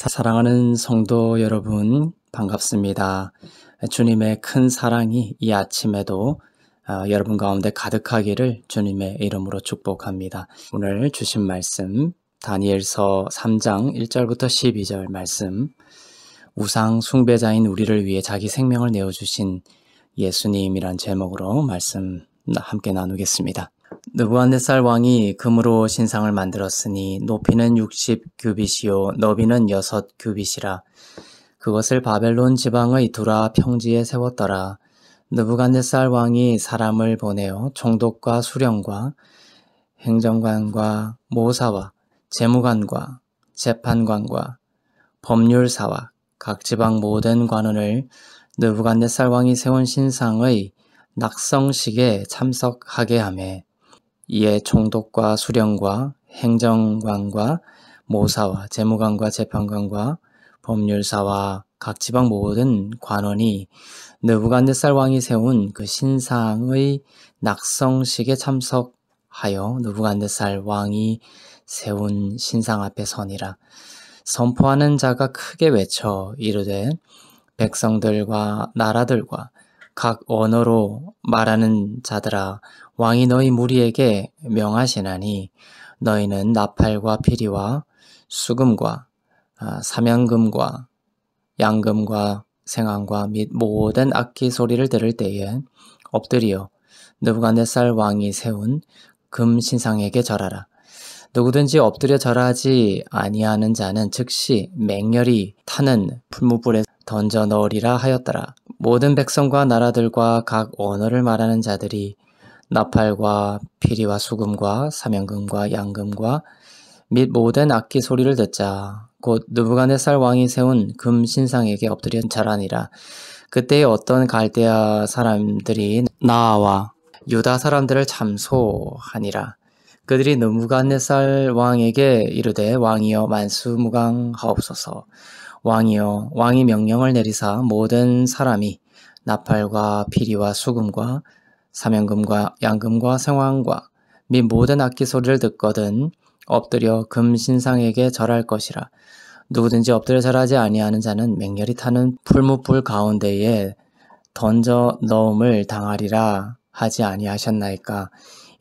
사랑하는 성도 여러분, 반갑습니다. 주님의 큰 사랑이 이 아침에도 여러분 가운데 가득하기를 주님의 이름으로 축복합니다. 오늘 주신 말씀 다니엘서 3장 1절부터 12절 말씀, 우상 숭배자인 우리를 위해 자기 생명을 내어주신 예수님이란 제목으로 말씀 함께 나누겠습니다. 느부갓네살 왕이 금으로 신상을 만들었으니 높이는 60규빗이요 너비는 6규빗이라. 그것을 바벨론 지방의 두라 평지에 세웠더라. 느부갓네살 왕이 사람을 보내어 총독과 수령과 행정관과 모사와 재무관과 재판관과 법률사와 각 지방 모든 관원을 느부갓네살 왕이 세운 신상의 낙성식에 참석하게 하매, 이에 총독과 수령과 행정관과 모사와 재무관과 재판관과 법률사와 각 지방 모든 관원이 느부갓네살 왕이 세운 그 신상의 낙성식에 참석하여 느부갓네살 왕이 세운 신상 앞에 서니라. 선포하는 자가 크게 외쳐 이르되, 백성들과 나라들과 각 언어로 말하는 자들아, 왕이 너희 무리에게 명하시나니 너희는 나팔과 피리와 수금과 사면금과 양금과 생황과 및 모든 악기 소리를 들을 때에 엎드려 느부갓네살 왕이 세운 금 신상에게 절하라. 누구든지 엎드려 절하지 아니하는 자는 즉시 맹렬히 타는 풀무불에 던져 넣으리라 하였더라. 모든 백성과 나라들과 각 언어를 말하는 자들이 나팔과 피리와 수금과 사면금과 양금과 및 모든 악기 소리를 듣자 곧 느부갓네살 왕이 세운 금 신상에게 엎드려 절하니라. 그때에 어떤 갈대아 사람들이 나아와 유다 사람들을 참소하니라. 그들이 느부갓네살 왕에게 이르되, 왕이여 만수무강하옵소서. 왕이여, 왕이 명령을 내리사 모든 사람이 나팔과 피리와 수금과 사면금과 양금과 생황과 및 모든 악기 소리를 듣거든 엎드려 금 신상에게 절할 것이라. 누구든지 엎드려 절하지 아니하는 자는 맹렬히 타는 풀무불 가운데에 던져 넣음을 당하리라 하지 아니하셨나이까.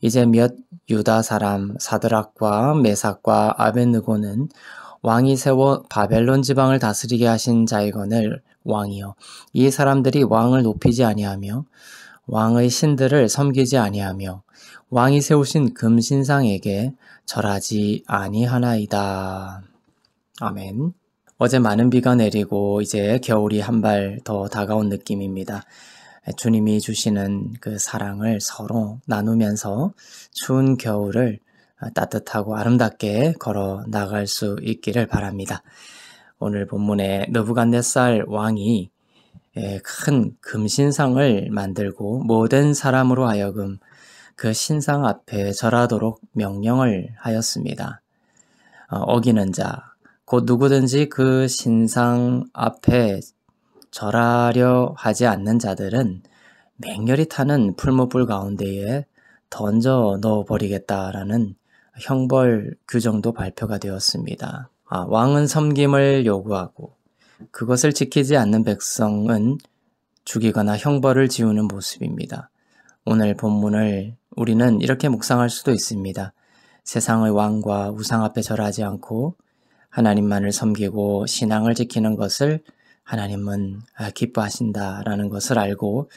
이제 몇 유다 사람 사드락과 메삭과 아벳느고는 왕이 세워 바벨론 지방을 다스리게 하신 자이거늘 왕이여, 이 사람들이 왕을 높이지 아니하며 왕의 신들을 섬기지 아니하며 왕이 세우신 금신상에게 절하지 아니하나이다. 아멘. 어제 많은 비가 내리고 이제 겨울이 한 발 더 다가온 느낌입니다. 주님이 주시는 그 사랑을 서로 나누면서 추운 겨울을 따뜻하고 아름답게 걸어 나갈 수 있기를 바랍니다. 오늘 본문에 느부갓네살 왕이 큰 금신상을 만들고 모든 사람으로 하여금 그 신상 앞에 절하도록 명령을 하였습니다. 어기는 자, 곧 누구든지 그 신상 앞에 절하려 하지 않는 자들은 맹렬히 타는 풀무불 가운데에 던져 넣어버리겠다라는 형벌 규정도 발표가 되었습니다. 왕은 섬김을 요구하고 그것을 지키지 않는 백성은 죽이거나 형벌을 지우는 모습입니다. 오늘 본문을 우리는 이렇게 묵상할 수도 있습니다. 세상의 왕과 우상 앞에 절하지 않고 하나님만을 섬기고 신앙을 지키는 것을 하나님은 기뻐하신다라는 것을 알고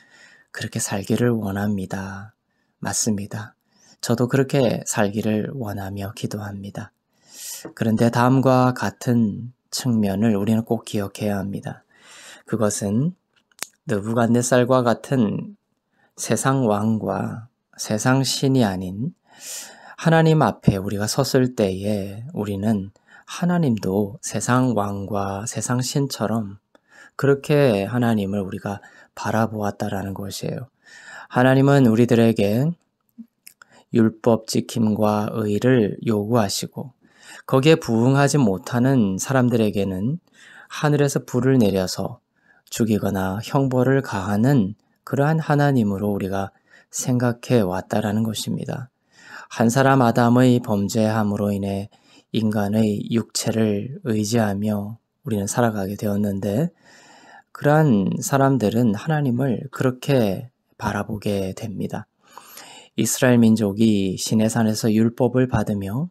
그렇게 살기를 원합니다. 맞습니다. 저도 그렇게 살기를 원하며 기도합니다. 그런데 다음과 같은 측면을 우리는 꼭 기억해야 합니다. 그것은 느부갓네살과 같은 세상 왕과 세상 신이 아닌 하나님 앞에 우리가 섰을 때에 우리는 하나님도 세상 왕과 세상 신처럼 그렇게 하나님을 우리가 바라보았다라는 것이에요. 하나님은 우리들에게 율법 지킴과 의를 요구하시고 거기에 부응하지 못하는 사람들에게는 하늘에서 불을 내려서 죽이거나 형벌을 가하는 그러한 하나님으로 우리가 생각해 왔다라는 것입니다. 한 사람 아담의 범죄함으로 인해 인간의 육체를 의지하며 우리는 살아가게 되었는데 그러한 사람들은 하나님을 그렇게 바라보게 됩니다. 이스라엘 민족이 시내산에서 율법을 받으며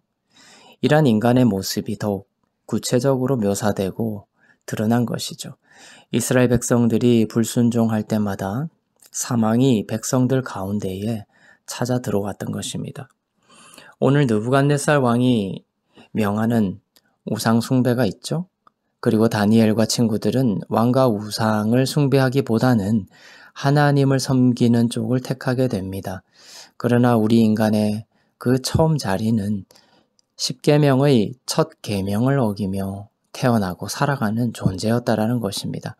이러한 인간의 모습이 더욱 구체적으로 묘사되고 드러난 것이죠. 이스라엘 백성들이 불순종할 때마다 사망이 백성들 가운데에 찾아 들어왔던 것입니다. 오늘 느부갓네살 왕이 명하는 우상 숭배가 있죠. 그리고 다니엘과 친구들은 왕과 우상을 숭배하기보다는 하나님을 섬기는 쪽을 택하게 됩니다. 그러나 우리 인간의 그 처음 자리는 십계명의 첫 계명을 어기며 태어나고 살아가는 존재였다라는 것입니다.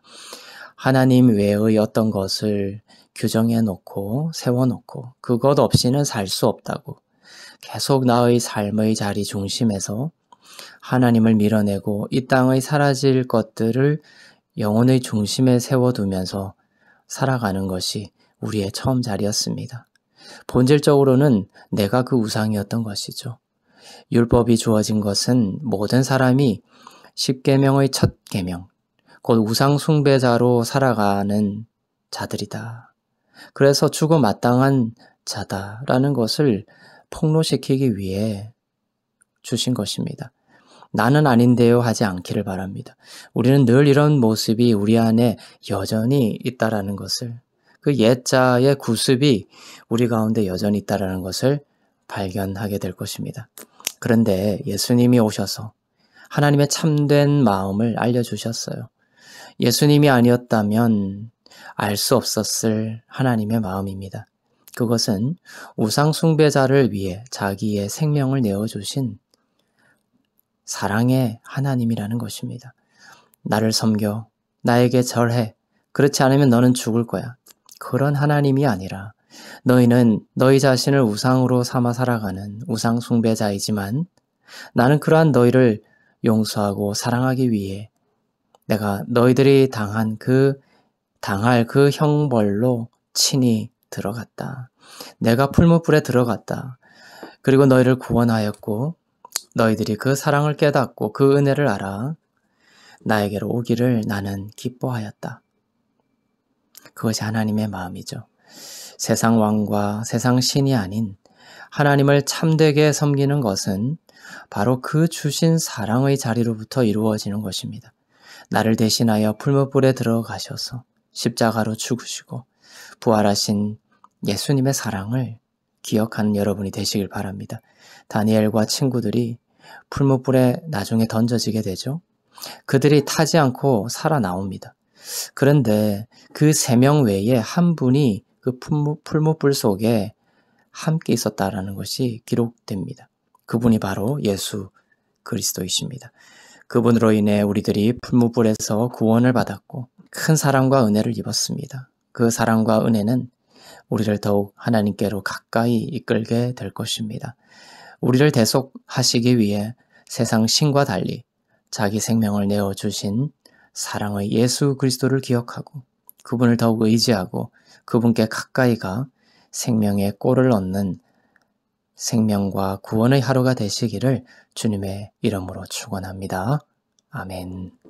하나님 외의 어떤 것을 규정해 놓고 세워놓고 그것 없이는 살 수 없다고 계속 나의 삶의 자리 중심에서 하나님을 밀어내고 이 땅의 사라질 것들을 영혼의 중심에 세워두면서 살아가는 것이 우리의 처음 자리였습니다. 본질적으로는 내가 그 우상이었던 것이죠. 율법이 주어진 것은 모든 사람이 십계명의 첫 계명, 곧 우상 숭배자로 살아가는 자들이다. 그래서 죽어 마땅한 자다라는 것을 폭로시키기 위해 주신 것입니다. 나는 아닌데요 하지 않기를 바랍니다. 우리는 늘 이런 모습이 우리 안에 여전히 있다라는 것을, 그 옛자의 구습이 우리 가운데 여전히 있다라는 것을 발견하게 될 것입니다. 그런데 예수님이 오셔서 하나님의 참된 마음을 알려주셨어요. 예수님이 아니었다면 알 수 없었을 하나님의 마음입니다. 그것은 우상 숭배자를 위해 자기의 생명을 내어주신 사랑의 하나님이라는 것입니다. 나를 섬겨, 나에게 절해, 그렇지 않으면 너는 죽을 거야. 그런 하나님이 아니라 너희는 너희 자신을 우상으로 삼아 살아가는 우상 숭배자이지만 나는 그러한 너희를 용서하고 사랑하기 위해 내가 너희들이 당할 그 형벌로 친히 들어갔다. 내가 풀무불에 들어갔다. 그리고 너희를 구원하였고 너희들이 그 사랑을 깨닫고 그 은혜를 알아 나에게로 오기를 나는 기뻐하였다. 그것이 하나님의 마음이죠. 세상 왕과 세상 신이 아닌 하나님을 참되게 섬기는 것은 바로 그 주신 사랑의 자리로부터 이루어지는 것입니다. 나를 대신하여 풀무불에 들어가셔서 십자가로 죽으시고 부활하신 예수님의 사랑을 기억하는 여러분이 되시길 바랍니다. 다니엘과 친구들이 풀무불에 나중에 던져지게 되죠. 그들이 타지 않고 살아나옵니다. 그런데 그 3명 외에 한 분이 그 풀무불 속에 함께 있었다라는 것이 기록됩니다. 그분이 바로 예수 그리스도이십니다. 그분으로 인해 우리들이 풀무불에서 구원을 받았고 큰 사랑과 은혜를 입었습니다. 그 사랑과 은혜는 우리를 더욱 하나님께로 가까이 이끌게 될 것입니다. 우리를 대속하시기 위해 세상 신과 달리 자기 생명을 내어주신 사랑의 예수 그리스도를 기억하고 그분을 더욱 의지하고 그분께 가까이 가 생명의 꼴을 얻는 생명과 구원의 하루가 되시기를 주님의 이름으로 축원합니다. 아멘.